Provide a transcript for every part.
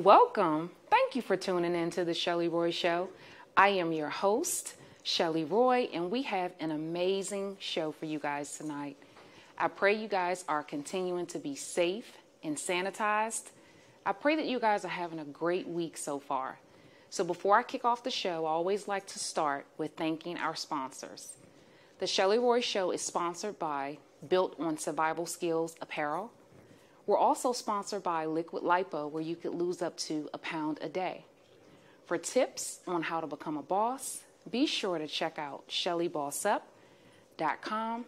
Welcome. Thank you for tuning in to the Chelley Roy Show. I am your host, Chelley Roy, and we have an amazing show for you guys tonight. I pray you guys are continuing to be safe and sanitized. I pray that you guys are having a great week so far. So before I kick off the show, I always like to start with thanking our sponsors. The Chelley Roy Show is sponsored by Built on Survival Skills Apparel. We're also sponsored by Liquid Lipo, where you could lose up to a pound a day. For tips on how to become a boss, be sure to check out ChelleyBossUp.com.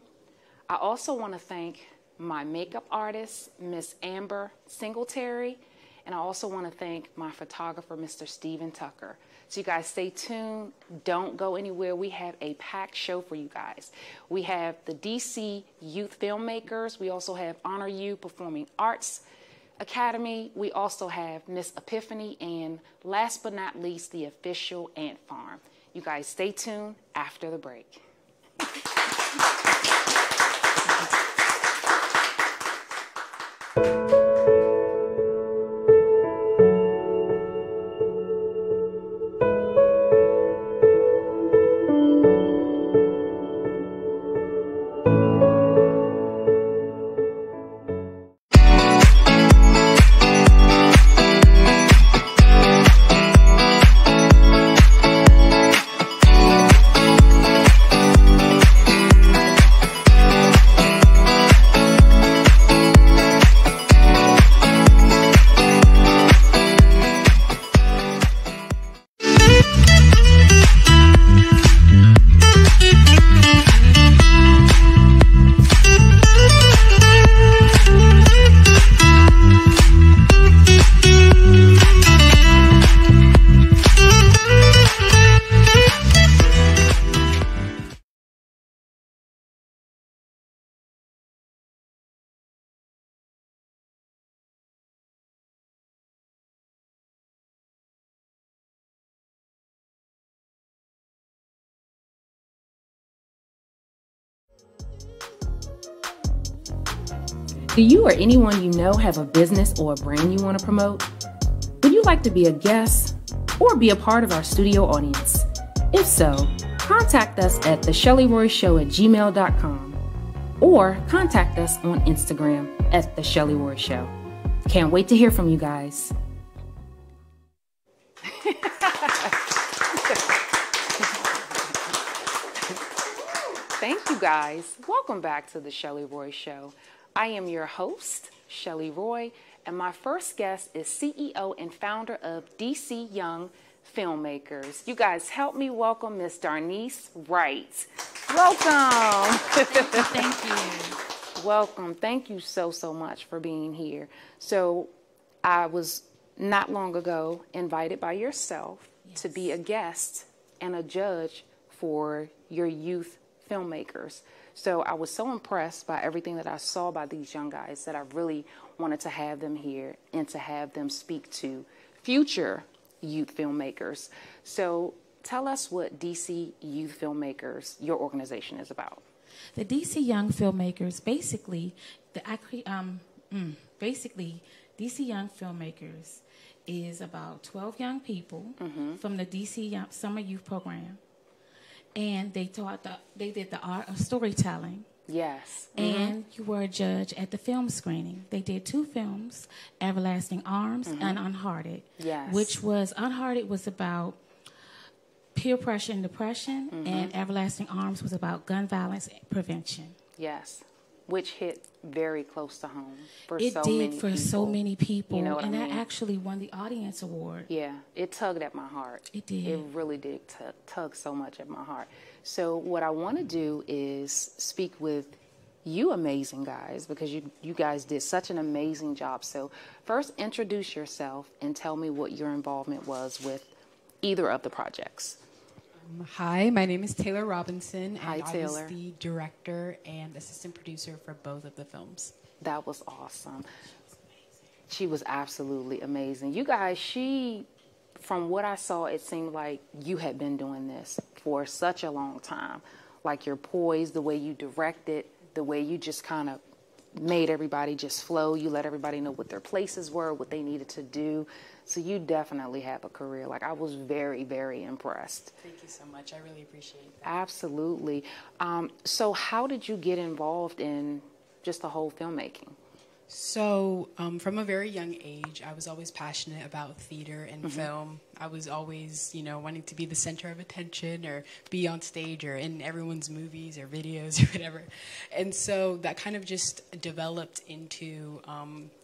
I also want to thank my makeup artist, Miss Amber Singletary, and I also want to thank my photographer, Mr. Steven Tucker. So you guys stay tuned. Don't go anywhere. We have a packed show for you guys. We have the DC Youth Filmmakers. We also have Honor You Performing Arts Academy. We also have Miss Ephip.ani, and last but not least, the official Ant Farm. You guys stay tuned after the break. Do you or anyone you know have a business or a brand you want to promote? Would you like to be a guest or be a part of our studio audience? If so, contact us at thechelleyroyshow@gmail.com or contact us on Instagram at The Chelley Roy Show. Can't wait to hear from you guys. Thank you guys. Welcome back to The Chelley Roy Show. I am your host, Chelley Roy, and my first guest is CEO and founder of DC Young Filmmakers. You guys help me welcome Miss Darnice Wright. Welcome. Thank you. Welcome. Thank you so much for being here. So I was not long ago invited by yourself to be a guest and a judge for your youth filmmakers. So I was so impressed by everything that I saw by these young guys that I really wanted to have them here and to have them speak to future youth filmmakers. So tell us what DC Youth Filmmakers, your organization, is about. The DC Young Filmmakers, DC Young Filmmakers is about 12 young people from the DC Summer Youth Program. And they did the art of storytelling. Yes. And you were a judge at the film screening. They did 2 films, Everlasting Arms and Unhearted. Yes. Unhearted was about peer pressure and depression, and Everlasting Arms was about gun violence prevention. Yes. Which hit very close to home for so many people. So many people. You know what I mean? And that actually won the audience award. Yeah, it tugged at my heart. It did. It really did tug so much at my heart. So what I want to do is speak with you amazing guys, because you guys did such an amazing job. So first, introduce yourself and tell me what your involvement was with either of the projects. Hi, my name is Taylor Robinson, and Hi, I Taylor. was the director and assistant producer for both of the films. That was awesome. She was absolutely amazing. You guys, from what I saw, it seemed like you had been doing this for such a long time. Like your poise, the way you directed, the way you just kind of made everybody just flow. You let everybody know what their places were, what they needed to do. So you definitely have a career. Like, I was very, very impressed. Thank you so much. I really appreciate that. Absolutely. So how did you get involved in just the whole filmmaking? So from a very young age, I was always passionate about theater and film. I was always, wanting to be the center of attention or be on stage or in everyone's movies or videos or whatever. And so that kind of just developed into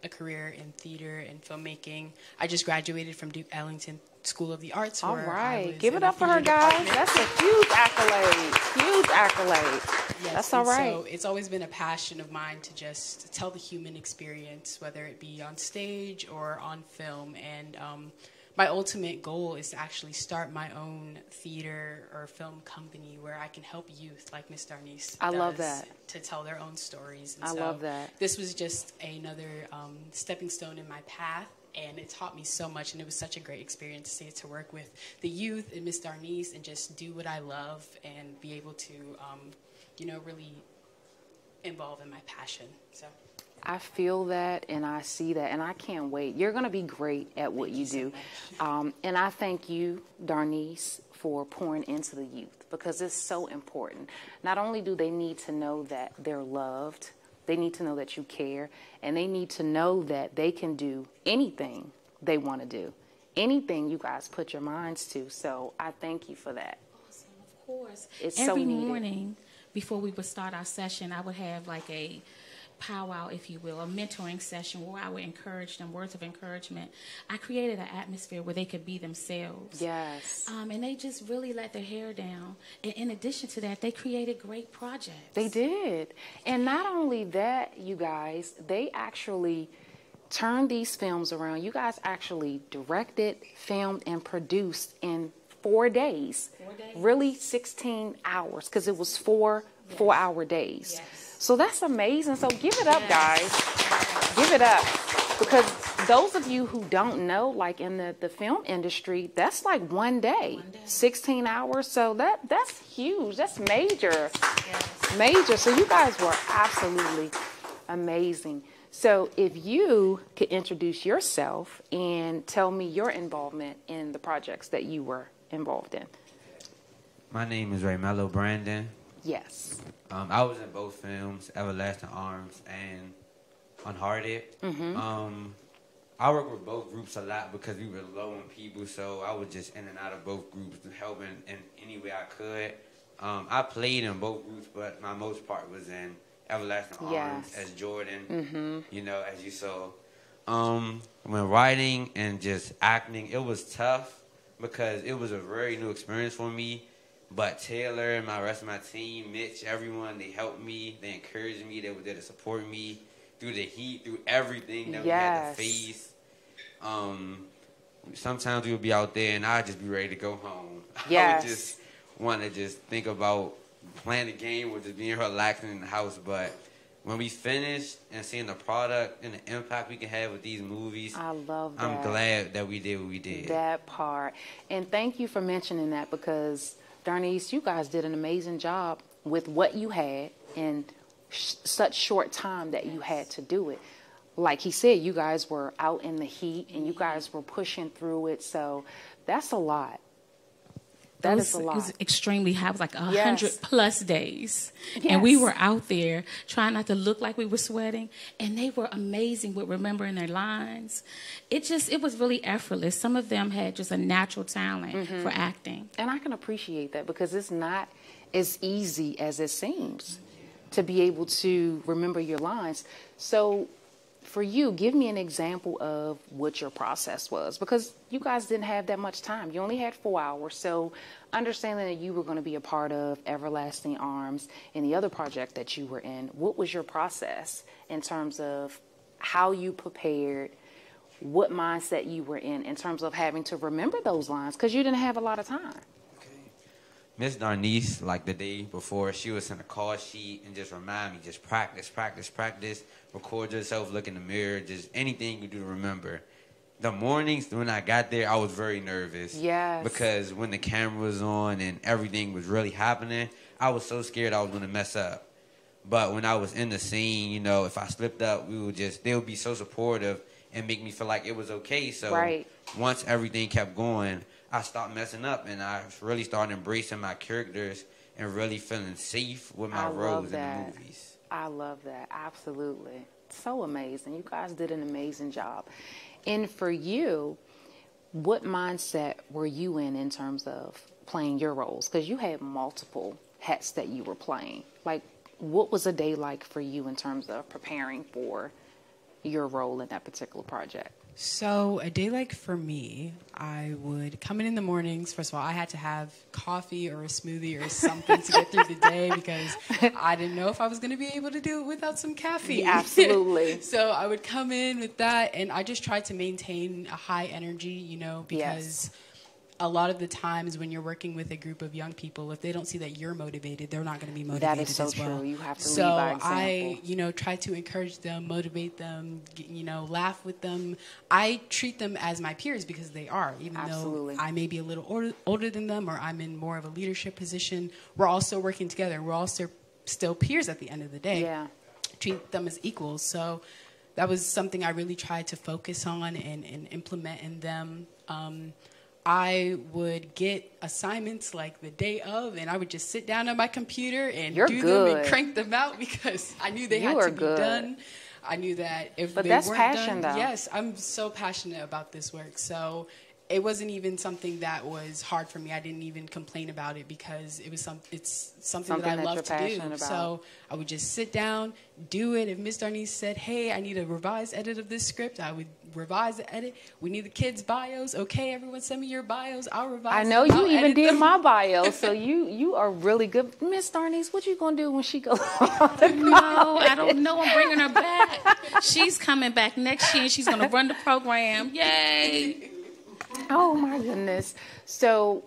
a career in theater and filmmaking. I just graduated from Duke Ellington School of the Arts. All right. Give it up for her, guys. That's a huge accolade. Huge accolade. Yes, that's all right. So it's always been a passion of mine to just tell the human experience, whether it be on stage or on film. And my ultimate goal is to actually start my own theater or film company where I can help youth like Miss Darnice I love that. To tell their own stories. And I love that. This was just another stepping stone in my path. And it taught me so much, and it was such a great experience to work with the youth and Miss Darnice and just do what I love and be able to, really involve in my passion. So I feel that, and I see that, and I can't wait. You're going to be great at what you do. And I thank you, Darnice, for pouring into the youth, because it's so important. Not only do they need to know that they're loved, they need to know that you care, and they need to know that they can do anything they want to do, anything you guys put your minds to. So I thank you for that. Awesome, of course. It's Every so needed. morning before we would start our session, I would have like a powwow, if you will, a mentoring session where I would encourage them, words of encouragement. I created an atmosphere where they could be themselves. Yes. And they just really let their hair down. And in addition to that, they created great projects. They did. And not only that, you guys, they actually turned these films around. You guys actually directed, filmed, and produced in 4 days. 4 days. Really 16 hours, because it was four 4-hour days. Yes. So that's amazing. So give it up, guys. Give it up. Because those of you who don't know, like in the film industry, that's like 1 day, 16 hours. So that's huge. That's major. Yes. Major. So you guys were absolutely amazing. So if you could introduce yourself and tell me your involvement in the projects that you were involved in. My name is Raymello Brandon. Yes. I was in both films, Everlasting Arms and Unhearted. I work with both groups a lot because we were low in people, so I was just in and out of both groups, helping in any way I could. I played in both groups, but my most part was in Everlasting Arms as Jordan, as you saw. When writing and just acting, it was tough because it was a very new experience for me. But Taylor and the rest of my team, Mitch, everyone, they helped me. They encouraged me. They were there to support me through the heat, through everything that we had to face. Sometimes we would be out there and I'd just be ready to go home. I would just want to just think about playing the game or just being relaxing in the house. But when we finished and seeing the product and the impact we can have with these movies, I love that. I'm glad that we did what we did. That part. And thank you for mentioning that, because Darnice, you guys did an amazing job with what you had in such short time that you had to do it. Like he said, you guys were out in the heat and you guys were pushing through it. So that's a lot. That is a lot. It was extremely hot. It was like 100+ days. Yes. And we were out there trying not to look like we were sweating. And they were amazing with remembering their lines. It was really effortless. Some of them had just a natural talent for acting. And I can appreciate that, because it's not as easy as it seems to be able to remember your lines. So for you, give me an example of what your process was, because you guys didn't have that much time. You only had 4 hours. So understanding that you were going to be a part of Everlasting Arms and the other project that you were in, what was your process in terms of how you prepared, what mindset you were in terms of having to remember those lines, because you didn't have a lot of time? Miss Darnice, like the day before, she would send a call sheet and just remind me, just practice, practice, practice, record yourself, look in the mirror, just anything you do to remember. The mornings when I got there, I was very nervous. Yes. Because when the camera was on and everything was really happening, I was so scared I was going to mess up. But when I was in the scene, you know, if I slipped up, they would be so supportive and make me feel like it was okay. So once everything kept going, I stopped messing up, and I really started embracing my characters and really feeling safe with my roles in the movies. I love that. Absolutely. So amazing. You guys did an amazing job. And for you, what mindset were you in terms of playing your roles? Because you had multiple hats that you were playing. Like, what was a day like for you in terms of preparing for your role in that particular project? So a day like for me, I would come in the mornings. First of all, I had to have coffee or a smoothie or something to get through the day because I didn't know if I was going to be able to do it without some caffeine. Yeah, absolutely. So I would come in with that, and I just tried to maintain a high energy, you know, because a lot of the times when you're working with a group of young people, if they don't see that you're motivated, they're not going to be motivated as well. That is so true. You have to lead by example. I, you know, try to encourage them, motivate them, you know, laugh with them. I treat them as my peers because they are, even though I may be a little older than them or I'm in more of a leadership position. We're also working together. We're also still peers at the end of the day. Yeah. Treat them as equals. So that was something I really tried to focus on and implement in them. I would get assignments like the day of, and I would just sit down on my computer and do them and crank them out because I knew they had to be done. I knew that if they weren't done, yes, I'm so passionate about this work. So it wasn't even something that was hard for me. I didn't even complain about it because it's something that I love to do. About. So I would just sit down, do it. If Miss Darnice said, hey, I need a revised edit of this script, I would revise the edit. We need the kids' bios. Okay, everyone send me your bios. I'll revise I know you even did my bio, so you are really good. Miss Darnice, what you going to do when she goes on to No, I don't know. I'm bringing her back. She's coming back next year, and she's going to run the program. Yay. Oh, my goodness. So,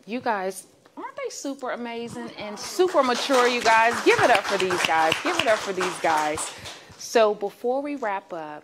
you guys, aren't they super amazing and super mature, you guys? Give it up for these guys. Give it up for these guys. So, before we wrap up,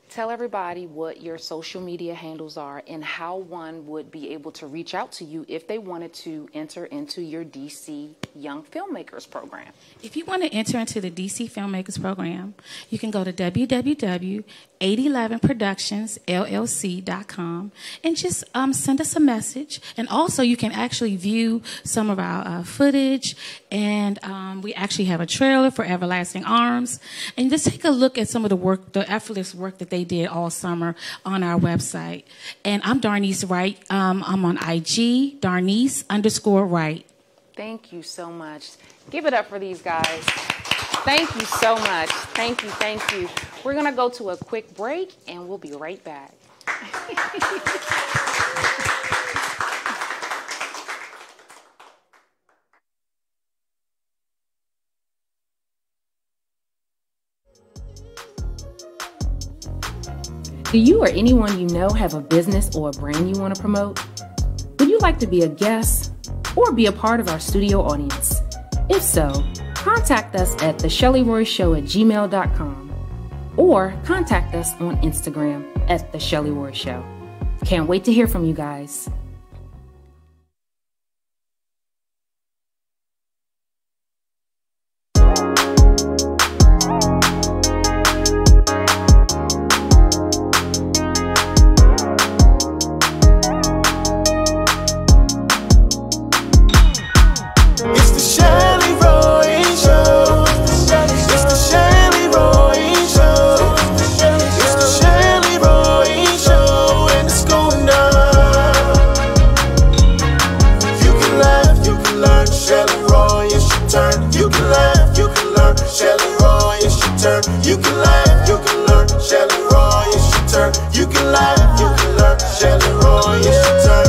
tell everybody what your social media handles are and how one would be able to reach out to you if they wanted to enter into your DC Young Filmmakers program. If you want to enter into the DC Filmmakers program, you can go to www.811productionsllc.com and just send us a message. And also, you can actually view some of our footage, and we actually have a trailer for Everlasting Arms. And just take a look at some of the work, the effortless work that they did all summer on our website. And I'm Darnice Wright. I'm on IG, Darnice_Wright. Thank you so much. Give it up for these guys. Thank you so much. Thank you, thank you. We're going to go to a quick break, and we'll be right back. Do you or anyone you know have a business or a brand you want to promote? Would you like to be a guest or be a part of our studio audience? If so, contact us at thechelleyroyshow@gmail.com or contact us on Instagram at The Chelley Roy Show. Can't wait to hear from you guys. You can laugh, you can learn. Chelley Roy, it's your turn. You can laugh, you can learn. Chelley Roy, it's your turn.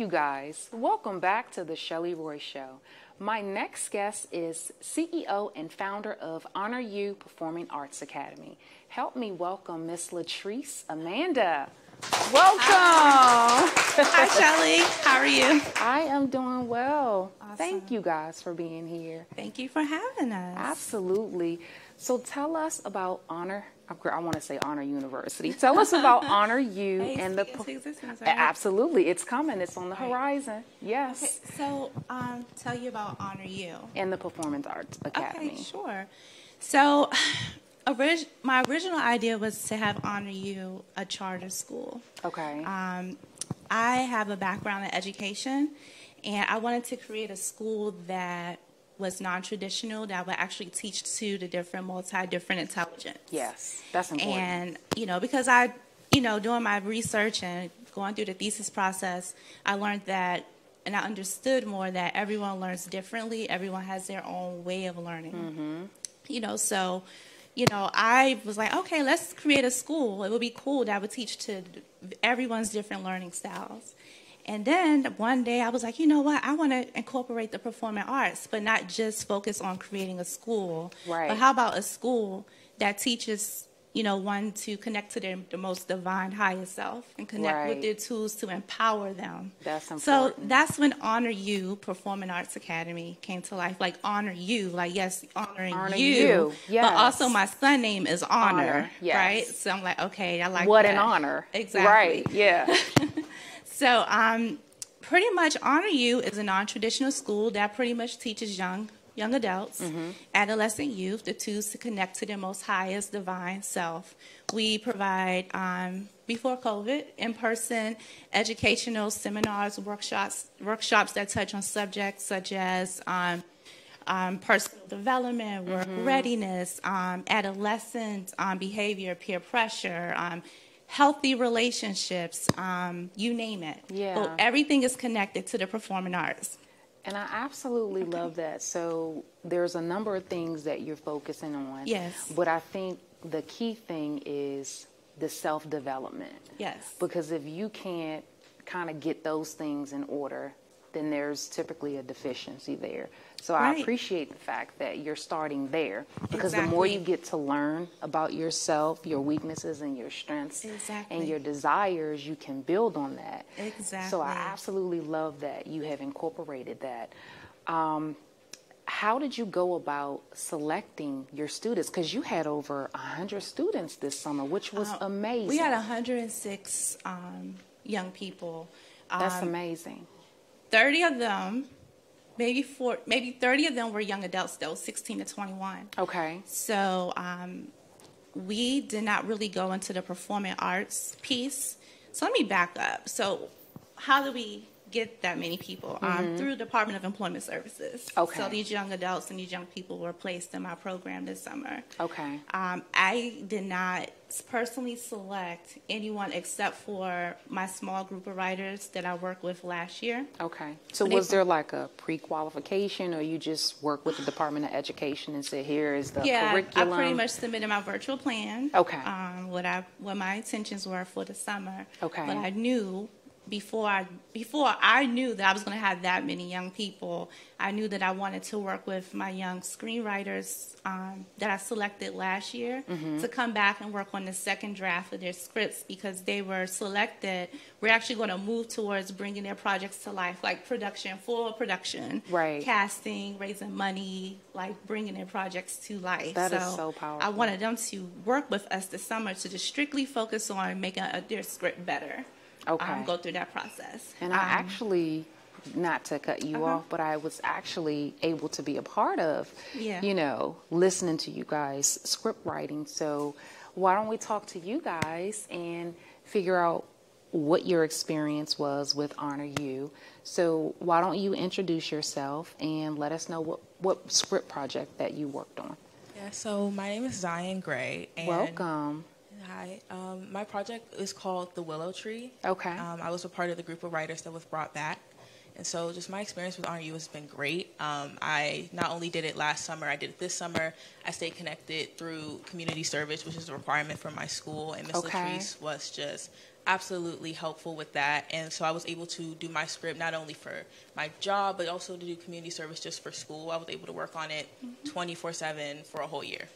you guys. Welcome back to the Chelley Roy Show. My next guest is CEO and founder of Honor You Performing Arts Academy. Help me welcome Miss Latrice Amanda. Welcome. Hi, Chelley. How are you? I am doing well. Awesome. Thank you guys for being here. Thank you for having us. Absolutely. So tell us about Honor. I want to say Honor University. Tell us about Honor You and the. Absolutely, it's coming. It's on the horizon. Yes. Okay, so tell you about Honor You and the Performance Arts Academy. Okay, sure. So, my original idea was to have Honor You a charter school. Okay. I have a background in education, and I wanted to create a school that was non-traditional, that would actually teach to the different intelligence. Yes, that's important. And, because I, doing my research and going through the thesis process, I learned that, and I understood more that everyone learns differently. Everyone has their own way of learning. Mm-hmm. So, I was like, okay, let's create a school. It would be cool that would teach to everyone's different learning styles. And then one day I was like, you know what? I want to incorporate the performing arts, but not just focus on creating a school. Right. But how about a school that teaches, one to connect to the most divine highest self and connect with their tools to empower them. That's important. So that's when Honor You Performing Arts Academy came to life. Like honor you, like yes, honoring you. Yes. But also my son name is Honor. Yes. Right? So I'm like, okay, I like what that. an honor. Exactly. Right, yeah. So pretty much Honor You is a non-traditional school that pretty much teaches young adults, adolescent youth, the tools to connect to their most highest divine self. We provide, before COVID, in-person educational seminars, workshops that touch on subjects such as personal development, work readiness, adolescent behavior, peer pressure, healthy relationships, you name it. Yeah. But everything is connected to the performing arts. And I absolutely love that. So there's a number of things that you're focusing on. Yes. But I think the key thing is the self-development. Yes. Because if you can't kind of get those things in order, then there's typically a deficiency there. So I appreciate the fact that you're starting there, because the more you get to learn about yourself, your weaknesses and your strengths and your desires, you can build on that. Exactly. So I absolutely love that you have incorporated that. How did you go about selecting your students? Because you had over 100 students this summer, which was amazing. We had 106 young people. That's amazing. 30 of them, maybe 30 of them were young adults, though, 16 to 21. Okay. So we did not really go into the performing arts piece. So let me back up. So how do we get that many people? Through the Department of Employment Services. Okay. So these young adults and these young people were placed in my program this summer. Okay. I did not personally select anyone except for my small group of writers that I worked with last year. Okay. So was there like a pre-qualification, or you just worked with the Department of Education and said, here is the curriculum? I pretty much submitted my virtual plan. Okay. What my intentions were for the summer. Okay. But I knew before I knew that I was going to have that many young people, I knew that I wanted to work with my young screenwriters that I selected last year to come back and work on the second draft of their scripts, because they were selected. We're actually going to move towards bringing their projects to life, like production, full production, casting, raising money, like bringing their projects to life. That is so powerful. I wanted them to work with us this summer to just strictly focus on making their script better. Okay. Go through that process. And I actually, not to cut you off, but I was actually able to be a part of, listening to you guys script writing. So why don't we talk to you guys and figure out what your experience was with Honor You. So why don't you introduce yourself and let us know what script project that you worked on. Yeah, so my name is Zion Gray. And welcome. Hi. My project is called The Willow Tree. Okay. I was a part of the group of writers that was brought back. And so just my experience with Honor You has been great. I not only did it last summer, I did it this summer. I stayed connected through community service, which is a requirement for my school. And Ms. Latrice was just absolutely helpful with that. And so I was able to do my script not only for my job, but also to do community service just for school. I was able to work on it 24/7 for a whole year.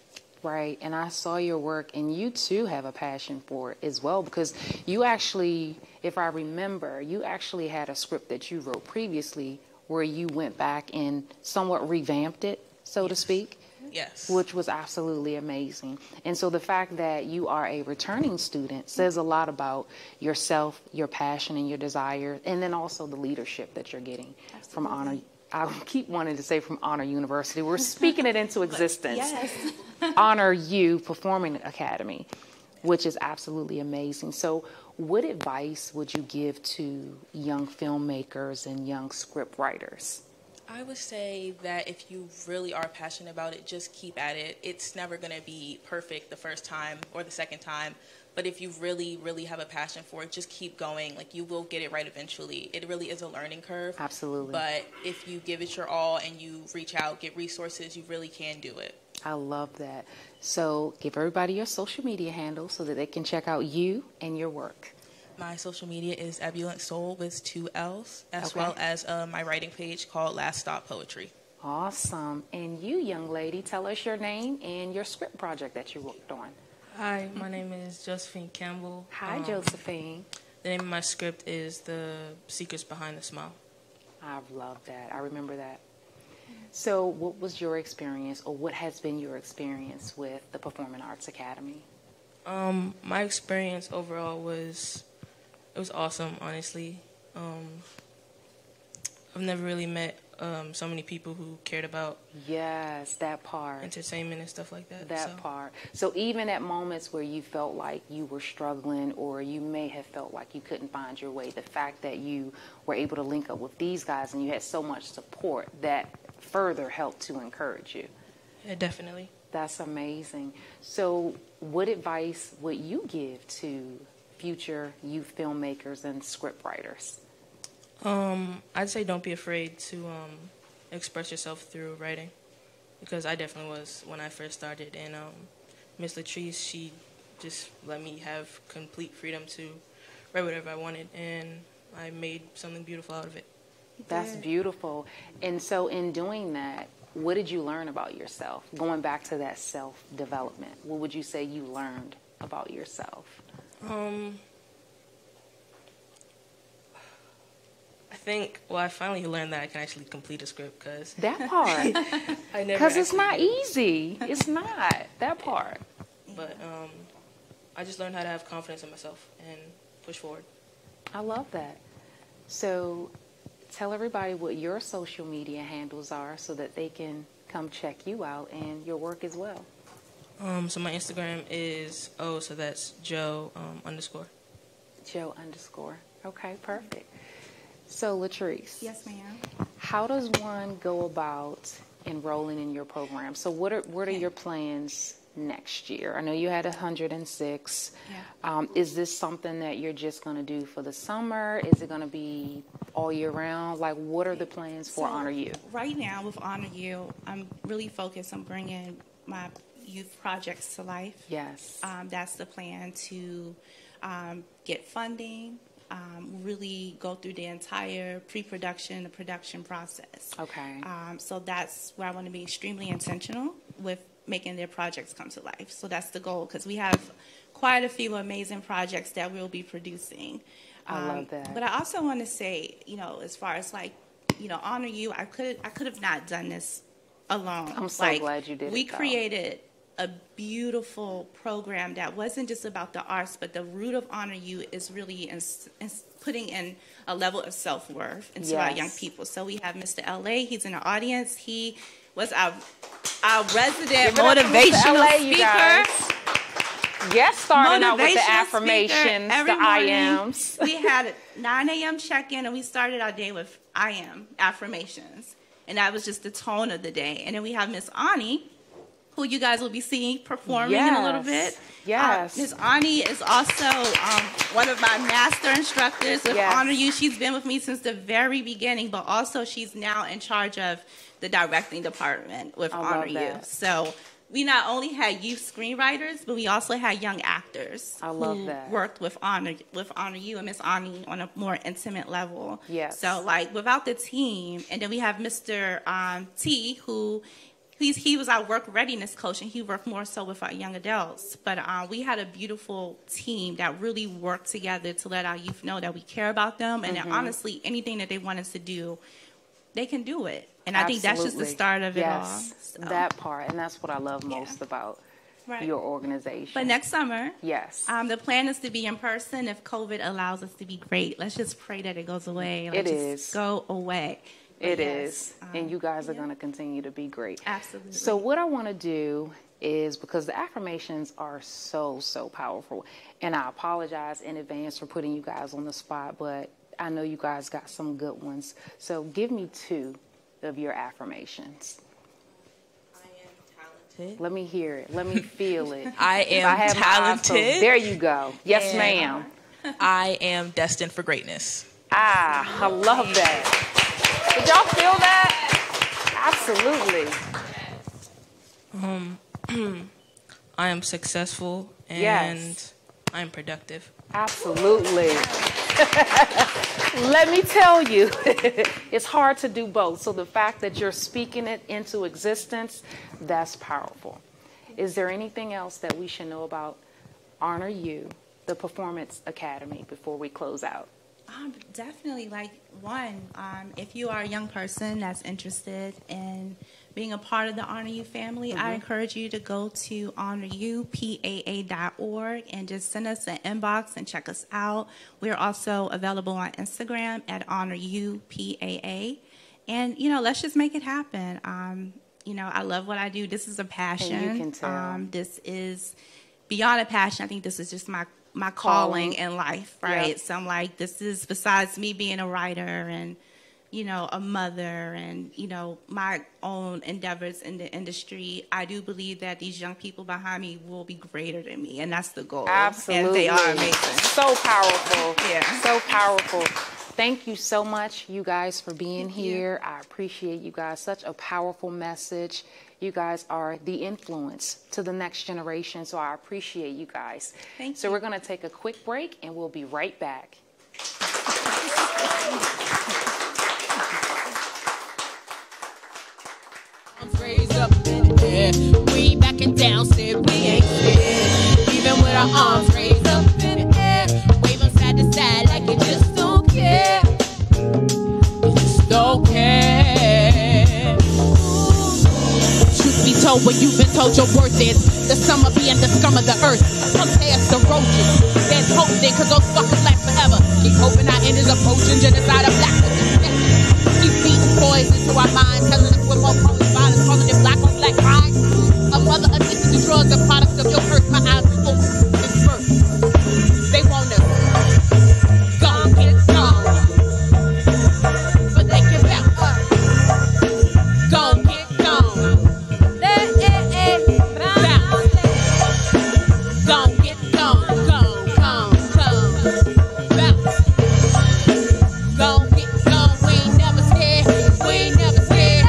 Right, and I saw your work, and you too have a passion for it as well, because you actually, if I remember, you actually had a script that you wrote previously where you went back and somewhat revamped it, so to speak. Yes. Which was absolutely amazing. And so the fact that you are a returning student says a lot about yourself, your passion, and your desire, and then also the leadership that you're getting from Honor. I keep wanting to say from Honor University. We're speaking it into existence. Yes. Honor U Performing Academy, which is absolutely amazing. So what advice would you give to young filmmakers and young script writers? I would say that if you really are passionate about it, just keep at it. It's never going to be perfect the first time or the second time. But if you really, really have a passion for it, just keep going. Like, you will get it right eventually. It really is a learning curve. Absolutely. But if you give it your all and you reach out, get resources, you really can do it. I love that. So give everybody your social media handles so that they can check out you and your work. My social media is Ebullient Soul with 2 L's, as Okay. well as my writing page called Last Stop Poetry. Awesome. And you, young lady, tell us your name and your script project that you worked on. Hi, my name is Josephine Campbell. Hi, Josephine. The name of my script is The Secrets Behind the Smile. I love that. I remember that. So what was your experience, or what has been your experience with the Performing Arts Academy? My experience overall was awesome, honestly. I've never really met so many people who cared about Yes, that part. entertainment and stuff like that. That part. So even at moments where you felt like you were struggling, or you may have felt like you couldn't find your way, the fact that you were able to link up with these guys and you had so much support, that further helped to encourage you. Yeah, definitely. That's amazing. So what advice would you give to future youth filmmakers and script writers? I'd say don't be afraid to express yourself through writing, because I definitely was when I first started. And Miss Latrice, she just let me have complete freedom to write whatever I wanted, and I made something beautiful out of it. That's beautiful. And so in doing that, what did you learn about yourself? Going back to that self-development, what would you say you learned about yourself? I think, I finally learned that I can actually complete a script, because That part. I never Because it's actually not did. easy. It's not. That part. But I just learned how to have confidence in myself and push forward. I love that. So tell everybody what your social media handles are so that they can come check you out and your work as well. So my Instagram is so that's Joe _ Joe _ Okay, perfect. So Latrice. Yes, ma'am. How does one go about enrolling in your program? So what are your plans next year? I know you had 106. Yeah. Is this something that you're just going to do for the summer? Is it going to be all year round? Like, what are the plans for So, Honor U? Right now with Honor U, I'm really focused on bringing my youth projects to life. Yes. That's the plan, to get funding, really go through the entire pre-production, the production process. Okay. So that's where I want to be extremely intentional with making their projects come to life. So that's the goal, because we have quite a few amazing projects that we'll be producing. I love that. But I also want to say, as far as Honor U, I could have not done this alone. I'm so glad you did We it, though. created a beautiful program that wasn't just about the arts, but the root of Honor U is really in putting in a level of self-worth into our Yes. young people. So we have Mr. LA, he's in the audience. He was our resident Give it up for Mr. motivational LA, you guys. speaker. Yes, starting out with the Motivational affirmations, speaker every the I morning. ams. We had a 9 a.m. check-in, and we started our day with I am affirmations. And that was just the tone of the day. And then we have Miss Ani, who you guys will be seeing performing in a little bit. Yes. Miss Ani is also one of my master instructors with Yes. Honor U. She's been with me since the very beginning, but also she's now in charge of the directing department with I love Honor U. that. So we not only had youth screenwriters, but we also had young actors. I love who that. Worked with Honor You and Miss Ani on a more intimate level. Yes. So like without the team, and then we have Mr. T, who he was our work readiness coach, and he worked more so with our young adults. But we had a beautiful team that really worked together to let our youth know that we care about them, and that honestly, anything that they want us to do, they can do it. And I think that's just the start of it all. So. That part, and that's what I love most about your organization. But next summer, the plan is to be in person. If COVID allows us to be great, let's just pray that it goes away. Just go away. It is, and you guys are going to continue to be great. Absolutely. So what I want to do is, because the affirmations are so powerful, and I apologize in advance for putting you guys on the spot, but I know you guys got some good ones. So give me 2 of your affirmations. I am talented. Let me hear it. Let me feel it. I am talented. There you go. Yes, ma'am. I am destined for greatness. I love that. Did y'all feel that? Absolutely. I am successful and I am productive. Absolutely. Let me tell you, it's hard to do both. So the fact that you're speaking it into existence, that's powerful. Is there anything else that we should know about Honor You, the Performance Academy, before we close out? Definitely, if you are a young person that's interested in being a part of the Honor You family, I encourage you to go to honorupaa.org and just send us an inbox and check us out. We're also available on Instagram at honorupaa. And, let's just make it happen. I love what I do. This is a passion. And you can tell. This is beyond a passion. I think this is just my calling in life, right? Yep. So I'm like, this is, besides me being a writer and, a mother and, my own endeavors in the industry, I do believe that these young people behind me will be greater than me, and that's the goal. Absolutely. And they are amazing. So powerful. Yeah. So powerful. Thank you so much, you guys, for being here. I appreciate you guys. Such a powerful message. You guys are the influence to the next generation, so I appreciate you guys. Thank you. So we're going to take a quick break, and we'll be right back. Raised up in the air, we backing down, said we ain't scared. Even with our arms raised up in the air, wave them side to side like you just don't care. You just don't care. Truth be told, when you've been told your worth is the sum of being the scum of the earth. Some say it's the roaches. There's hope then, cause those fuckers last forever. Keep hoping our end is approaching, genocide of black women. Keep feeding poison to our minds, telling us we're more prone to violence, calling it black on black crime. A mother addicted to drugs, a product of your curse. My eyes are open since birth. They want us gone, get gone, but they can bounce us. Gone, get gone. Bounce. Gone, get gone, gone, gone, gone. Bounce. Gone, get gone. We ain't never scared. We ain't never scared.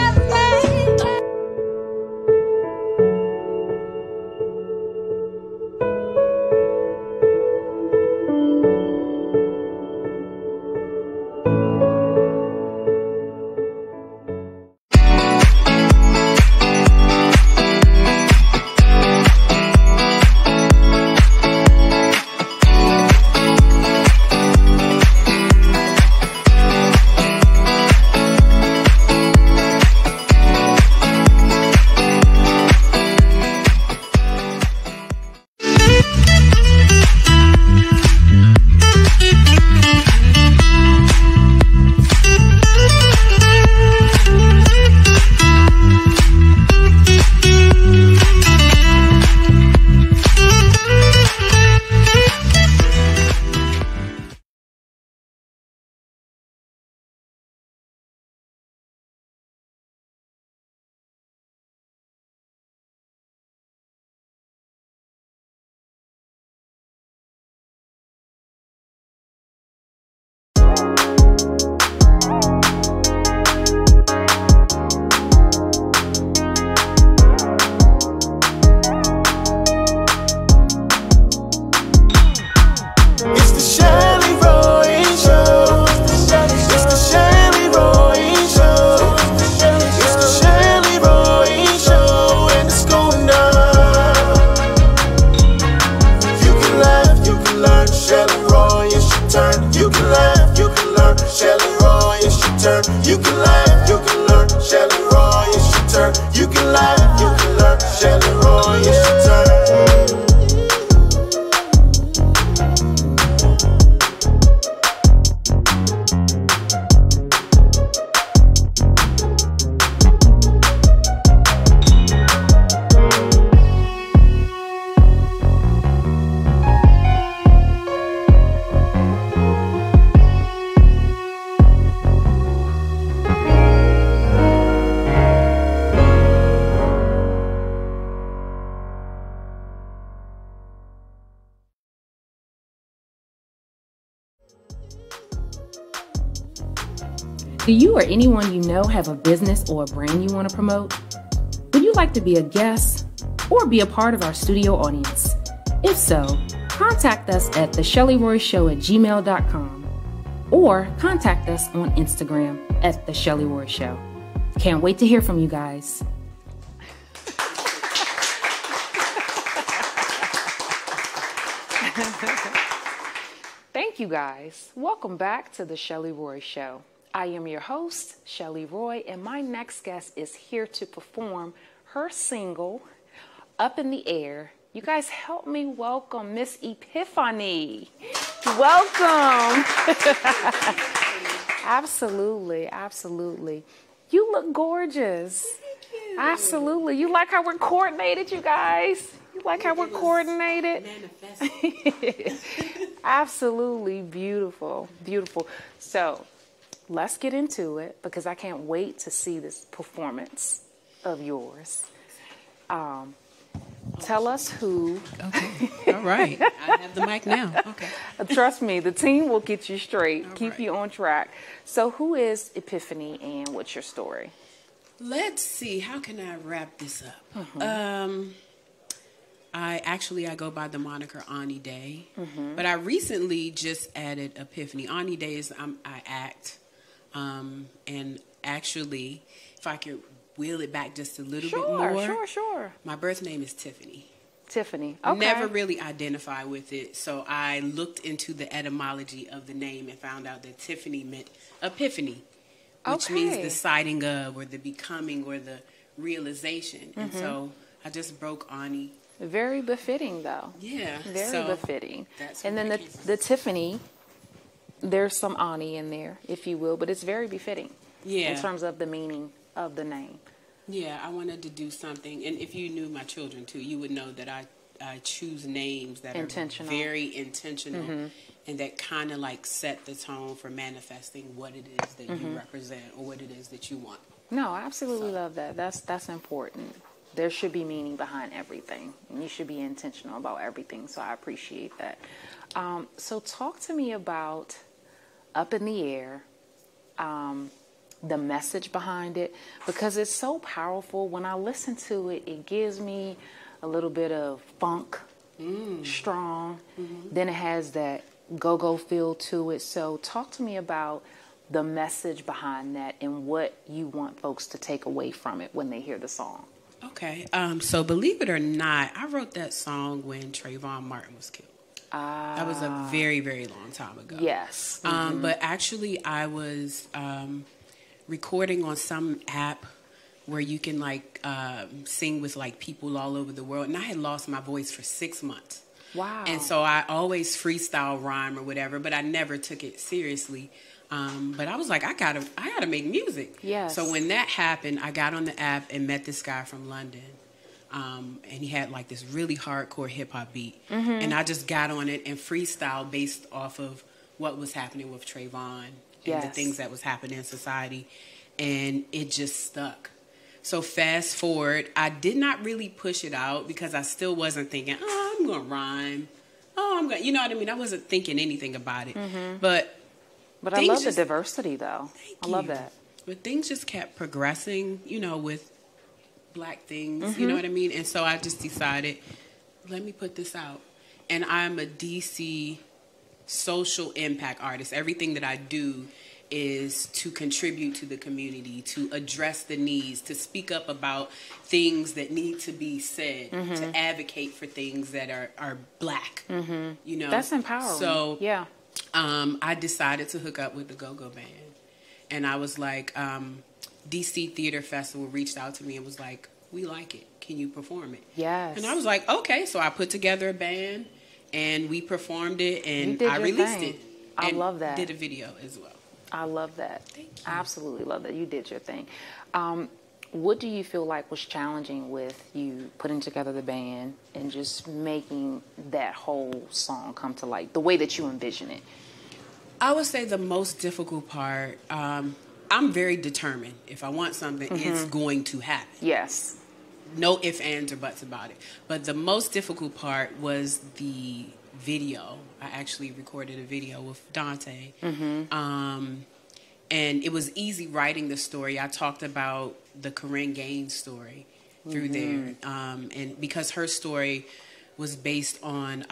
Do you or anyone you know have a business or a brand you want to promote? Would you like to be a guest or be a part of our studio audience? If so, contact us at thechelleyroyshow@gmail.com or contact us on Instagram at The Chelley Roy Show. Can't wait to hear from you guys. Thank you guys. Welcome back to The Chelley Roy Show. I am your host, Chelley Roy, and my next guest is here to perform her single, Up in the Air. You guys help me welcome Miss Ephip.ani. Welcome. Absolutely, absolutely. You look gorgeous. Thank you. Absolutely. You like how we're coordinated, you guys? You like how we're coordinated? Absolutely beautiful, beautiful. So let's get into it because I can't wait to see this performance of yours. Tell us who. Okay. All right. I have the mic now. Okay. Trust me, the team will get you straight, All keep right. you on track. So who is Ephip.ani and what's your story? Let's see. How can I wrap this up? I go by the moniker Ani Day, but I recently just added Epiphany. Ani Day is I act, and actually, if I could wheel it back just a little bit more. Sure. My birth name is Tiffany. Tiffany. Okay. Never really identify with it, so I looked into the etymology of the name and found out that Tiffany meant epiphany, which means the sighting of, or the becoming, or the realization. And so I just broke Ani. Very befitting, though. Yeah. Very befitting. That's And then the Tiffany, there's some Ani in there, if you will, but it's very befitting. Yeah. In terms of the meaning of the name. Yeah, I wanted to do something. And if you knew my children, too, you would know that I choose names that are very intentional and that kind of like set the tone for manifesting what it is that you represent or what it is that you want. No, I absolutely love that. That's important. There should be meaning behind everything, and you should be intentional about everything, so I appreciate that. So talk to me about Up in the Air, the message behind it, because it's so powerful. When I listen to it, it gives me a little bit of funk, strong. Then it has that go-go feel to it. So talk to me about the message behind that and what you want folks to take away from it when they hear the song. Okay. So believe it or not, I wrote that song when Trayvon Martin was killed. That was a very, very long time ago. Yes. But actually, I was recording on some app where you can like sing with like people all over the world, and I had lost my voice for 6 months. Wow. And so I always freestyle rhyme or whatever, but I never took it seriously. But I was like, I gotta make music. Yes. So when that happened, I got on the app and met this guy from London. And he had like this really hardcore hip hop beat. And I just got on it and freestyle based off of what was happening with Trayvon and the things that was happening in society. And it just stuck. So fast forward, I did not really push it out because I still wasn't thinking, oh, I'm going to rhyme. Oh, I'm going to, you know what I mean? I wasn't thinking anything about it. But I love the diversity, though. I love that. But things just kept progressing, you know, with black things, you know what I mean? And so I just decided, let me put this out. And I'm a DC social impact artist. Everything that I do is to contribute to the community, to address the needs, to speak up about things that need to be said, to advocate for things that are black, you know? That's empowering. So yeah. I decided to hook up with the Go-Go Band. And I was like, DC Theater Festival reached out to me and was like, we like it. Can you perform it? Yes. And I was like, okay. So I put together a band and we performed it and I released it. I love that. Did a video as well. I love that. Thank you. I absolutely love that. You did your thing. What do you feel like was challenging with you putting together the band and just making that whole song come to light, the way that you envision it? I would say the most difficult part, I'm very determined. If I want something, it's going to happen. Yes. No ifs, ands, or buts about it. But the most difficult part was the video. I actually recorded a video with Dante. And it was easy writing the story. I talked about the Corinne Gaines story through there. And because her story was based on,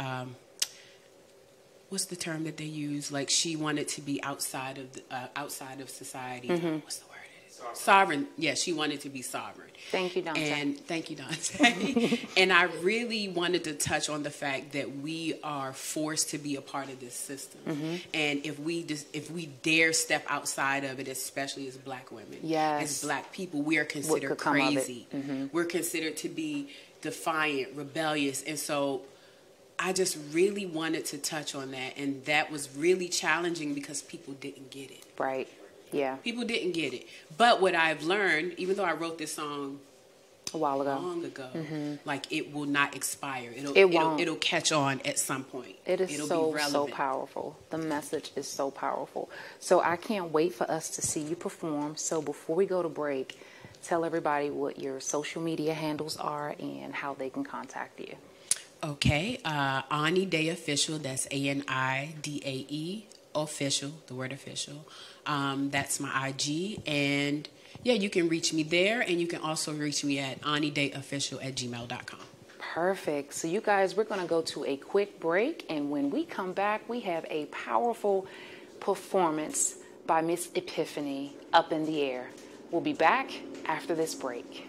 what's the term that they use? Like, she wanted to be outside of society. What's the word? Sovereign. Yeah, she wanted to be sovereign. Thank you, Dante. And thank you, Dante. And I really wanted to touch on the fact that we are forced to be a part of this system. And if we dare step outside of it, especially as Black women, as Black people, we are considered crazy. We're considered to be defiant, rebellious. And so I just really wanted to touch on that. And that was really challenging because people didn't get it. Right. Yeah. People didn't get it. But what I've learned, even though I wrote this song a while ago, long ago, like, it will not expire. It'll catch on at some point. It'll be relevant. so powerful. The message is so powerful. So I can't wait for us to see you perform. So before we go to break, tell everybody what your social media handles are and how they can contact you. Okay. Ani Day Official. That's ANIDAE Official. The word official. That's my IG, and yeah, you can reach me there, and you can also reach me at anidayofficial@gmail.com. Perfect. So you guys, we're going to go to a quick break, and when we come back, we have a powerful performance by Miss Epiphany, Up in the Air. We'll be back after this break.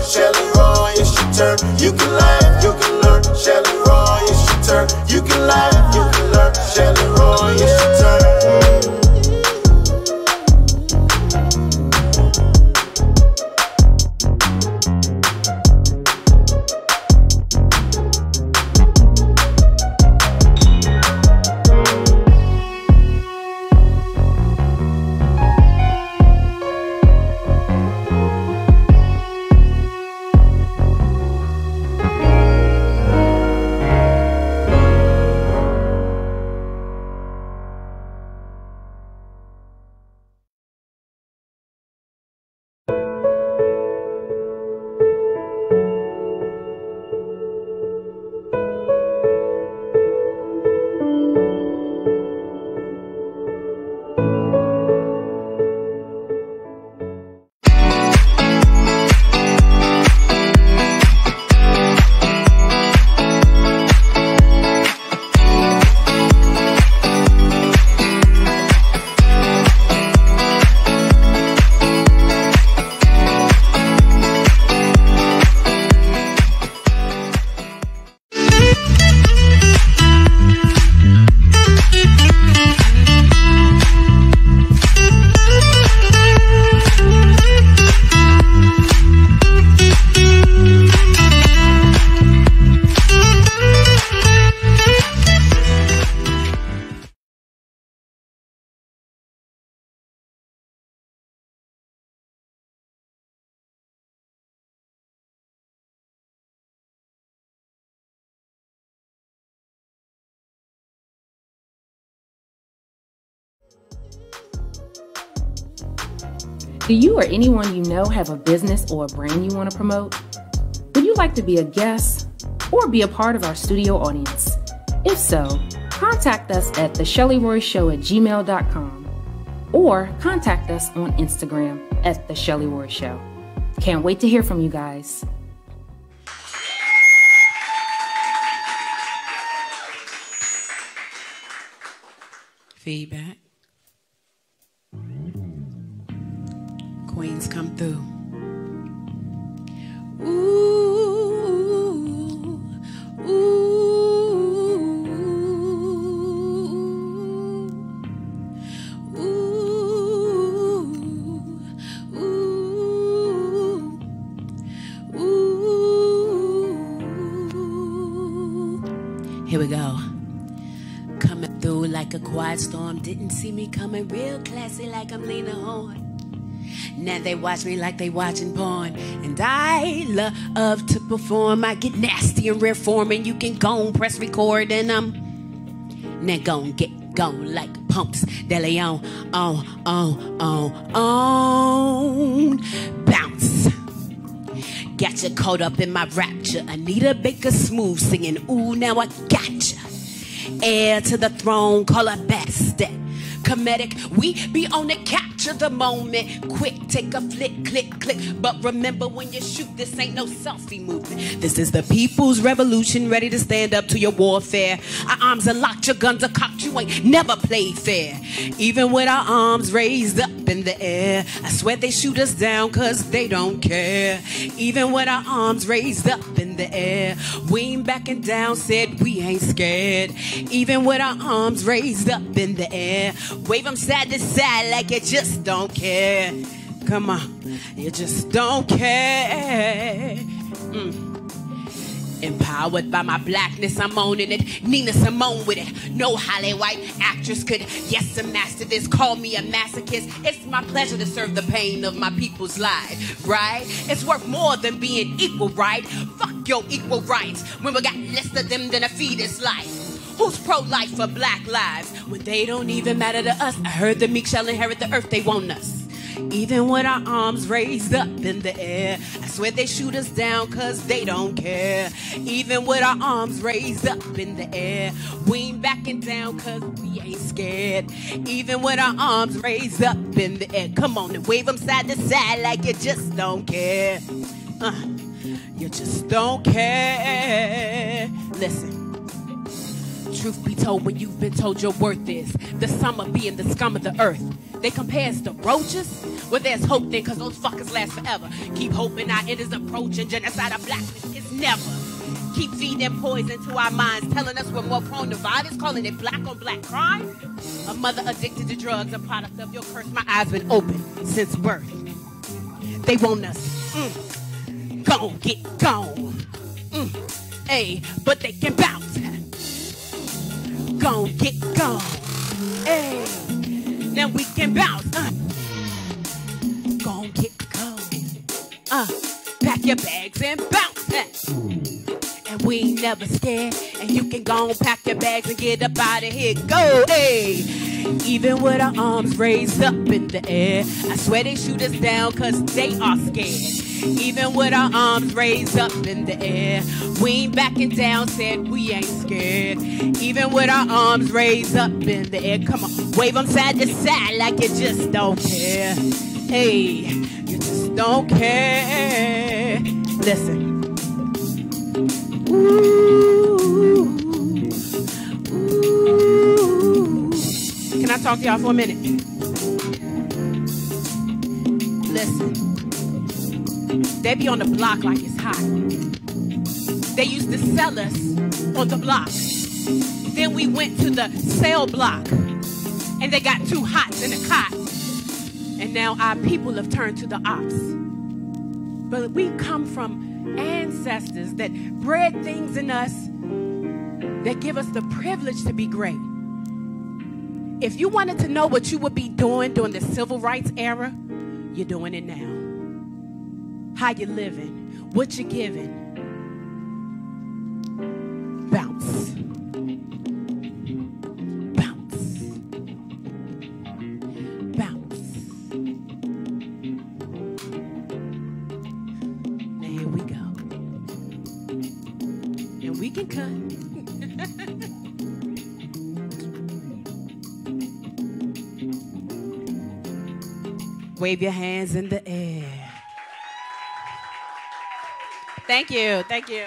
Chelley Roy, it's your turn. You can laugh, you can learn. Chelley Roy, it's your turn. You can laugh, you can learn. Chelley Roy, it's your turn. Do you or anyone you know have a business or a brand you want to promote? Would you like to be a guest or be a part of our studio audience? If so, contact us at thechelleyroyshow@gmail.com or contact us on Instagram at The Chelley Roy Show. Can't wait to hear from you guys. Feedback. Queens come through. Ooh, ooh, ooh, ooh. Here we go. like a quiet storm. Didn't see me coming, real classy like I'm Lena Horne. Now they watch me like they watching porn. And I love to perform. I get nasty in rare form, and you can go and press record, and I'm now gon' get gone like pumps. De Leon, on. Bounce. Got you caught up in my rapture. Anita Baker Smooth singing, ooh, now I gotcha. Heir to the throne, call her Bastard. Comedic, we be on the capture the moment. Quick, take a flick, click. But remember when you shoot, this ain't no selfie movement. This is the people's revolution, ready to stand up to your warfare. Our arms are locked, your guns are cocked, you ain't never played fair. Even with our arms raised up in the air, I swear they shoot us down cause they don't care. Even with our arms raised up in the air, we ain't backing down, said we ain't scared. Even with our arms raised up in the air, wave them side to side like you just don't care. Come on, you just don't care. Empowered by my blackness, I'm owning it. Nina Simone with it. No Hollywood white actress could. Yes, a master this. Call me a masochist. It's my pleasure to serve the pain of my people's lives, right? It's worth more than being equal, right? Fuck your equal rights when we got less of them than a fetus life. Who's pro-life for black lives when they don't even matter to us? I heard the meek shall inherit the earth, they want us. Even with our arms raised up in the air, I swear they shoot us down cause they don't care. Even with our arms raised up in the air, we ain't backing down cause we ain't scared. Even with our arms raised up in the air, come on and wave them side to side like you just don't care. You just don't care. Listen. Truth be told, when you've been told your worth is the sum of being the scum of the earth, they compare us to roaches? Well, there's hope then, cause those fuckers last forever. Keep hoping our end is approaching. Genocide of blackness is never. Keep feeding poison to our minds, telling us we're more prone to violence, calling it black on black crime. A mother addicted to drugs, a product of your curse. My eyes been open since birth. They want us. Gon' get gone. Hey, but they can bounce. Gon' get gone. Hey, now we can bounce. Gon' get gone. Pack your bags and bounce. And we ain't never scared. And you can go and pack your bags and get up out of here. Go, hey. Even with our arms raised up in the air, I swear they shoot us down cause they are scared. Even with our arms raised up in the air, we ain't backing down, said we ain't scared. Even with our arms raised up in the air, come on, wave them side to side like you just don't care. Hey, you just don't care. Listen. Ooh. Can I talk to y'all for a minute? Listen. They be on the block like it's hot. They used to sell us on the block. Then we went to the sale block and they got two hots in the cot. And now our people have turned to the ops. But we come from ancestors that bred things in us that give us the privilege to be great. If you wanted to know what you would be doing during the civil rights era, you're doing it now. How you living? What you giving? Bounce. Bounce. Bounce. Now here we go. And we can cut. Wave your hands in the air. Thank you. Thank you.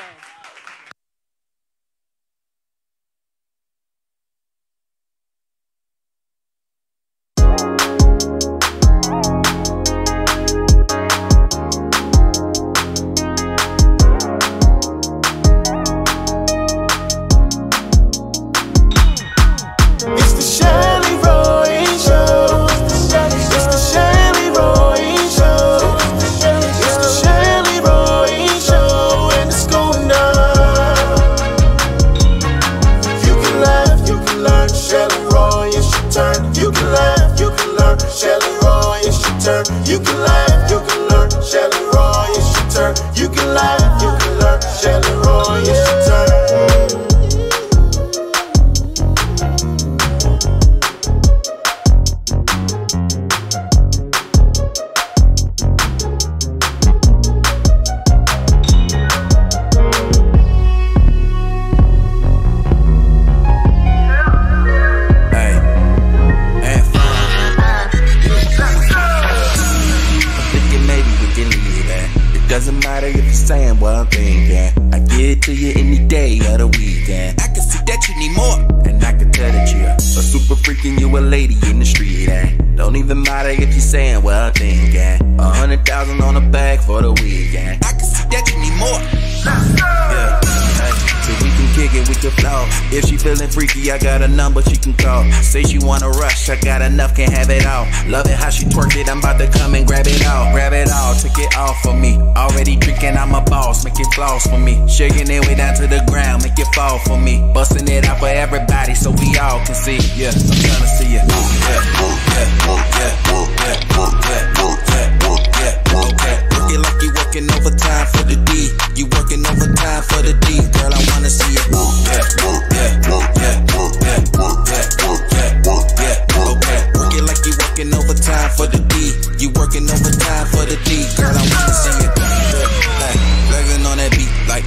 It's the Chelley Roy Show. It's the Chelley Roy Show. It's the Chelley Roy Show, and it's going down. Chelley Roy, it's your turn. You can laugh, you can learn. Chelley Roy, it's your turn. Doesn't matter if you're saying what I'm thinking. I get it to you any day of the weekend. I can see that you need more, and I can tell that you're a super freak and you a lady in the street. And don't even matter if you're saying what I'm thinking. 100,000 on the bag for the weekend. I can see that you need more. Yeah. So we can kick it, we can flow. If she feeling freaky, I got a number she can call. Say she wanna rush, I got enough, can't have it all. Love it how she twerk it, I'm about to come and grab it all. Grab it all, take it off for me. Already drinking, I'm a boss, make it floss for me. Shaking it way down to the ground, make it fall for me. Busting it out for everybody so we all can see. Yeah, I'm trying to see you. Work it like you working overtime for the D. You working overtime for the D. Girl, I wanna see you. Work it like you working overtime for the D. You working overtime for the D. Girl, I wanna see you. Flexing on that beat like,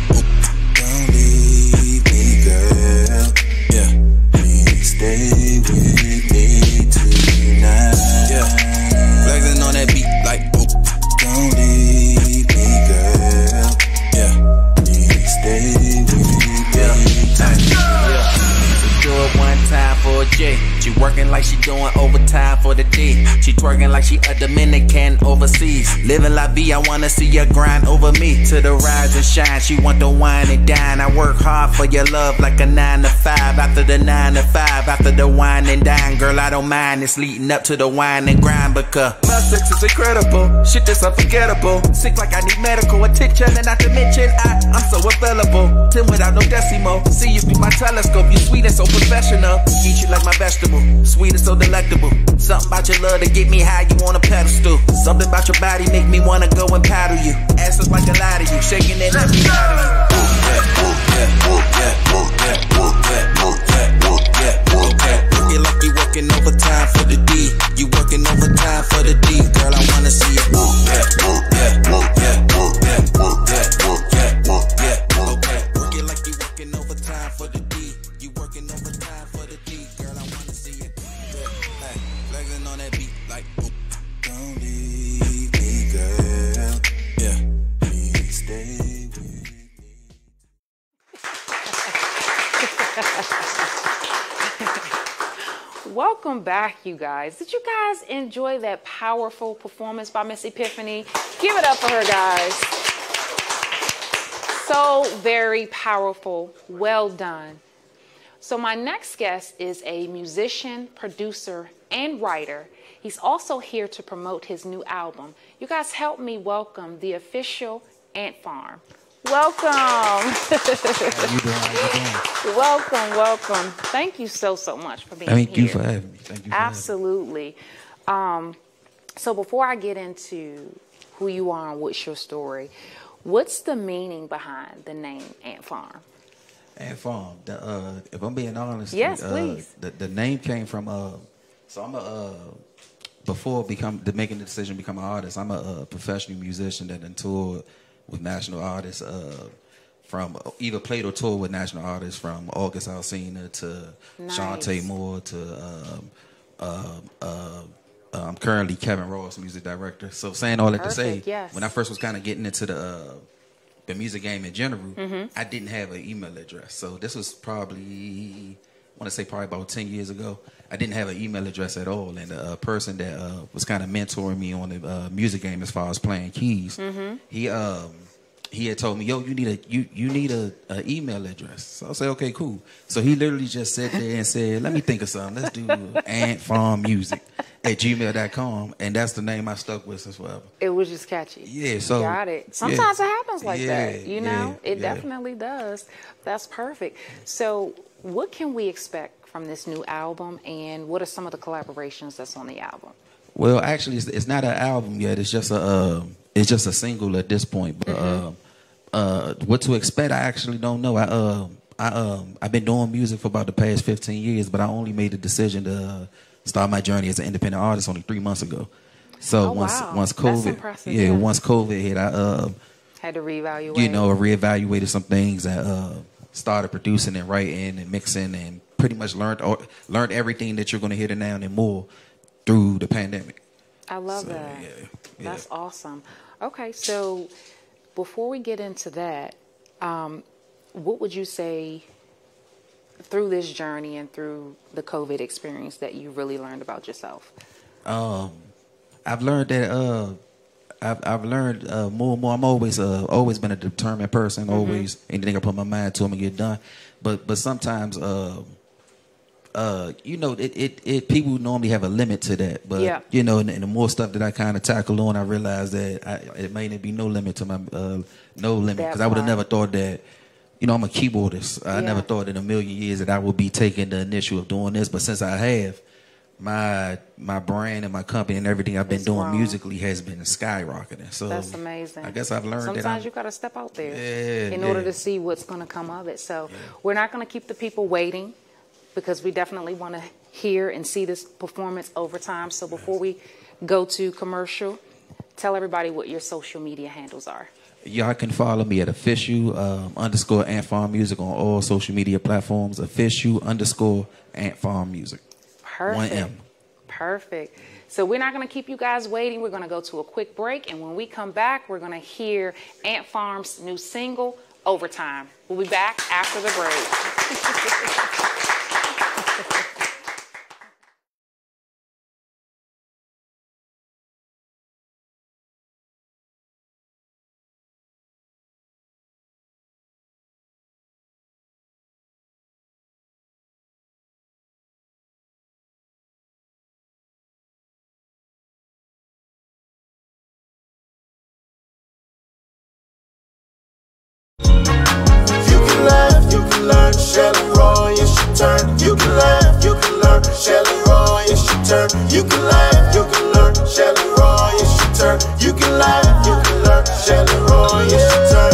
don't leave me, girl. Yeah, please stay with me tonight. Yeah, flexing on that beat like, don't leave me, girl. Yeah, please stay with me. Yeah. So do it one time for a J. She working like she doing overtime for the D. She twerking like she a Dominican overseas. Living la vie, I wanna see her grind over me. To the rise and shine, she want the wine and dine. I work hard for your love like a 9 to 5. After the 9 to 5, after the wine and dine. Girl, I don't mind, it's leading up to the wine and grind. Because my sex is incredible, shit that's unforgettable. Sick like I need medical attention, and not to mention I'm so available. 10 without no decimo. See you through my telescope, you sweet and so professional. Eat you like my vegetable, sweet and so delectable. Something about your love to get me high, you on a pedestal. Something about your body make me wanna go and paddle you. Ass is like a lie to you, shaking it let me out of you. Work it like you working overtime for the D. You working overtime for the D. Girl, I wanna see you. Work it like you working overtime for the D. You working overtime for the D. Girl, I wanna see you. Flexing on that beat like, don't leave me, girl. Yeah, please stay with me. Welcome back, you guys. Did you guys enjoy that powerful performance by Miss Epiphany? Give it up for her, guys. So very powerful. Well done. So my next guest is a musician, producer, and writer. He's also here to promote his new album. You guys help me welcome the official Ant Farm. Welcome. How you doing? How you doing? Welcome. Thank you so much for being here. Thank you for having me. Thank you for Absolutely. So before I get into who you are and what's your story, what's the meaning behind the name Ant Farm? Ant Farm. If I'm being honest, yes, please. The name came from so I'm before making the decision to become an artist, I'm a professional musician that then toured with national artists from either played or toured with national artists from August Alsina to Shantae Moore to I'm currently Kevin Ross, music director. So saying all that to say, when I first was kind of getting into the music game in general, I didn't have an email address. So this was probably, I want to say probably about 10 years ago. I didn't have an email address at all. And the person that was kind of mentoring me on the music game as far as playing keys, he had told me, yo, you need a email address. So I said, okay, cool. So he literally just sat there and said, let me think of something. Let's do antfarmusic@gmail.com. And that's the name I stuck with since forever. It was just catchy. Yeah, so. Got it. Sometimes it happens like that, you know? It definitely does. That's perfect. So what can we expect from this new album, and what are some of the collaborations that's on the album? Well, actually, it's not an album yet. It's just a it's just a single at this point. But what to expect, I actually don't know. I've been doing music for about the past 15 years, but I only made the decision to start my journey as an independent artist only 3 months ago. So once COVID, once COVID hit, I had to reevaluate. Reevaluated some things and started producing and writing and mixing and pretty much learned everything that you're going to hear now and more through the pandemic. I love that. Yeah. That's awesome. Okay, so before we get into that, what would you say through this journey and through the COVID experience that you really learned about yourself? I've learned that I've learned more and more. I'm always been a determined person. Always anything I put my mind to, I'm gonna get done. But sometimes people normally have a limit to that. But and the more stuff that I kind of tackle on, I realize that it may not be no limit to my no limit, because I would have never thought that. I'm a keyboardist. I never thought in a million years that I would be taking the initiative of doing this. But since I have, my brand and my company and everything I've been doing musically has been skyrocketing. So that's amazing. I guess I've learned sometimes you got to step out there in order to see what's going to come of it. So we're not going to keep the people waiting, because we definitely want to hear and see this performance over time. So before we go to commercial, tell everybody what your social media handles are. Y'all can follow me at official _ Antfarmusic on all social media platforms. Official _ Antfarmusic. Perfect. 1M. Perfect. So we're not going to keep you guys waiting. We're going to go to a quick break. And when we come back, we're going to hear Ant Farm's new single, Overtime. We'll be back after the break. Chelley Roy, it's your turn. You can laugh, you can learn. Chelley Roy, it's your turn. You can laugh, you can learn. Chelley Roy, it's your turn. You can laugh, you can learn. Chelley Roy, it's your turn.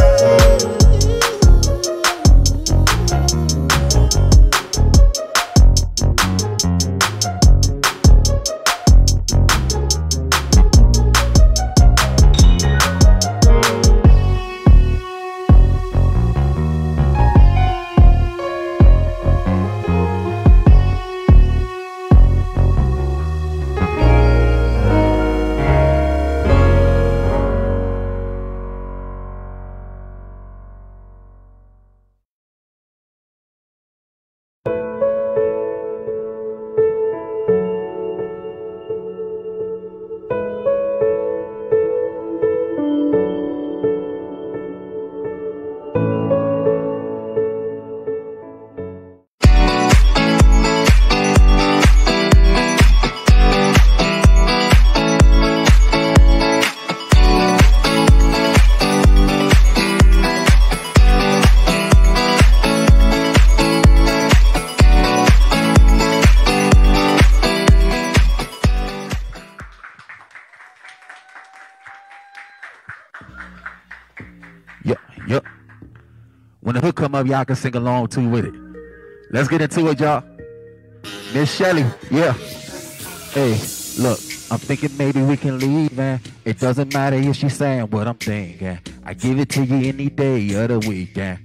Yep. When the hook come up, y'all can sing along too with it. Let's get into it, y'all. Miss Chelley, yeah. Hey, look, I'm thinking maybe we can leave, man. It doesn't matter if she's saying what I'm thinking. I give it to you any day of the week, yeah.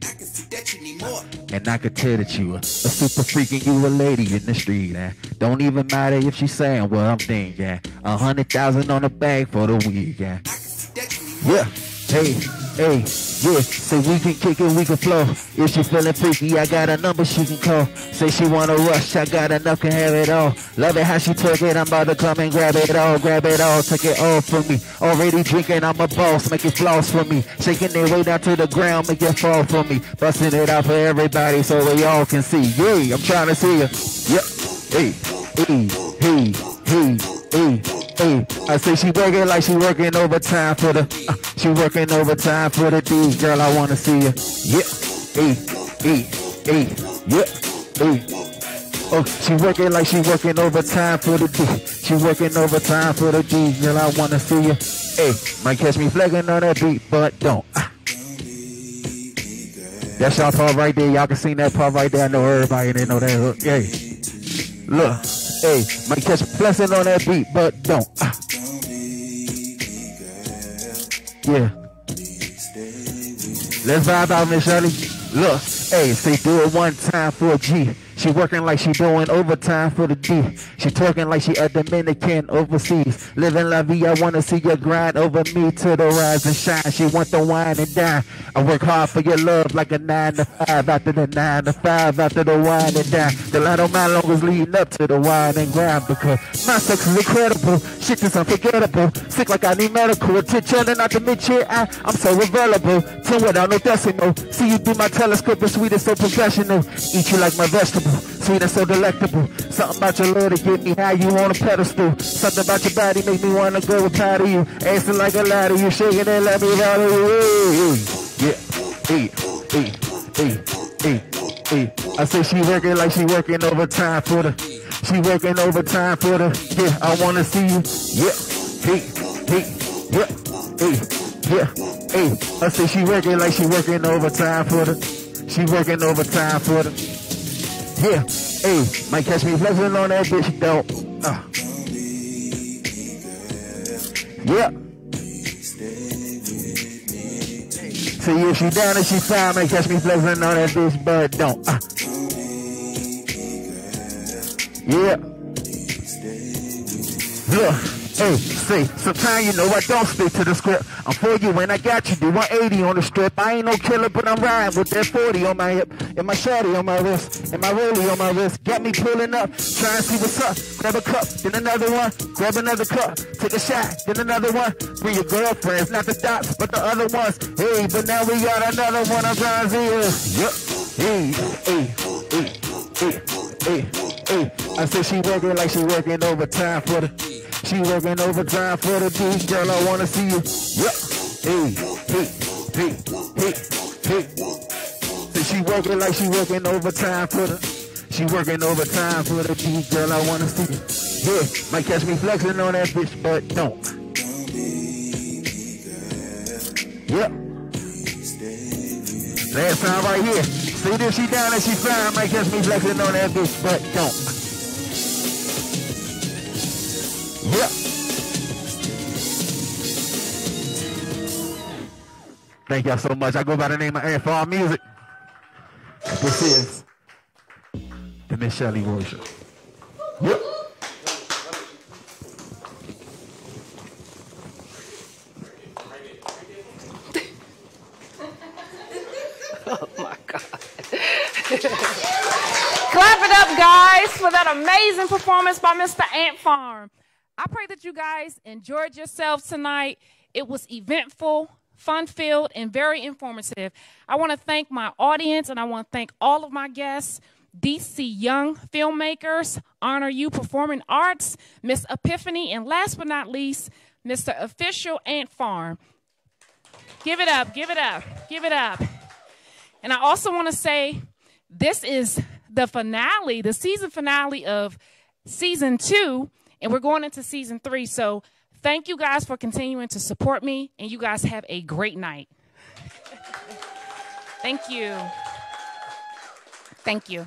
And I can tell that you a super freak and you a lady in the street, eh? Don't even matter if she's saying what I'm thinking. 100,000 on the bag for the week, yeah. Yeah, hey, yeah. Say we can kick it, we can flow. If she feeling freaky, I got a number she can call. Say she wanna rush, I got enough, can have it all. Love it how she twerk it, I'm about to come and grab it all, take it all from me. Already drinking, I'm a boss, make it floss for me. Shaking it way down to the ground, make it fall for me. Busting it out for everybody so we all can see. Yeah, I'm trying to see you. Yep, hey, hey, hey, hey, hey. I say she working like she working overtime for the, she working overtime for the D. Girl, I wanna see you. Yeah, hey, hey, hey, yeah, hey. Oh, she working like she working overtime for the D. She working overtime for the D. Girl, I wanna see you. Hey, might catch me flagging on that beat, but don't. That's y'all part right there. Y'all can sing that part right there. I know everybody didn't know that hook. Hey, look. Hey, might catch me flexing on that beat, but don't. Yeah. Let's vibe out, Miss Shelley. Look, hey, say do it one time for a G. She working like she doing overtime for the D. She twerking like she at Dominican overseas. Living la vie, I wanna see you grind over me to the rise and shine. She want the wine and dine. I work hard for your love like a 9 to 5. After the 9 to 5, after the wine and dine. The line on my long is leading up to the wine and grind. Because my sex is incredible. Shit is unforgettable. Sick like I need medical attention. And not to mention, I'm so available. 10 without no decimal. See you through my telescope and sweet and so professional. Eat you like my vegetable. Sweet and so delectable. Something about your love to get me high, you on a pedestal. Something about your body make me wanna go with part of you. Acting like a ladder, you shaking and let me ride of you. Yeah, I say she working like she working overtime for the. She working overtime for the. Yeah, I wanna see you. Yeah. I say she working like she working overtime for the. She working overtime for the. Yeah, hey, might catch me flexing on that bitch, don't. Yeah. See if she down and she fine, might catch me flexing on that bitch, but don't. Yeah. Look. Hey, say, sometimes you know I don't stick to the script. I'm for you and I got you, do 180 on the strip. I ain't no killer, but I'm riding with that 40 on my hip. And my shawty on my wrist, and my rollie on my wrist. Got me pulling up, trying to see what's up. Grab a cup, then another one. Grab another cup, take a shot, then another one. Bring your girlfriends, not the dots, but the other ones. Hey, but now we got another one, I'm trying to see Hey. I say she working like she working overtime for the. She working overtime for the beat, girl, I wanna see you. Yeah. Hey. So she working like she working overtime for the. She working overtime for the beat, girl, I wanna see you. Yeah, might catch me flexing on that bitch, but don't. Yeah. Last time right here. See this, she down and she fine, might catch me flexing on that bitch, but don't. Yeah. Thank y'all so much. I go by the name of Antfarmusic. This is the Miss Chelley Roy Show. Yep. Oh my God. Clap it up, guys, for that amazing performance by Mr. Antfarm. I pray that you guys enjoyed yourselves tonight. It was eventful, fun-filled, and very informative. I want to thank my audience, and I want to thank all of my guests. DC Young Filmmakers, Honor You Performing Arts, Miss Ephip.ani, and last but not least, Mr. Official Antfarm. Give it up, give it up, give it up. And I also want to say this is the finale, the season finale of season 2, and we're going into season 3. So thank you guys for continuing to support me, and you guys have a great night. Thank you. Thank you.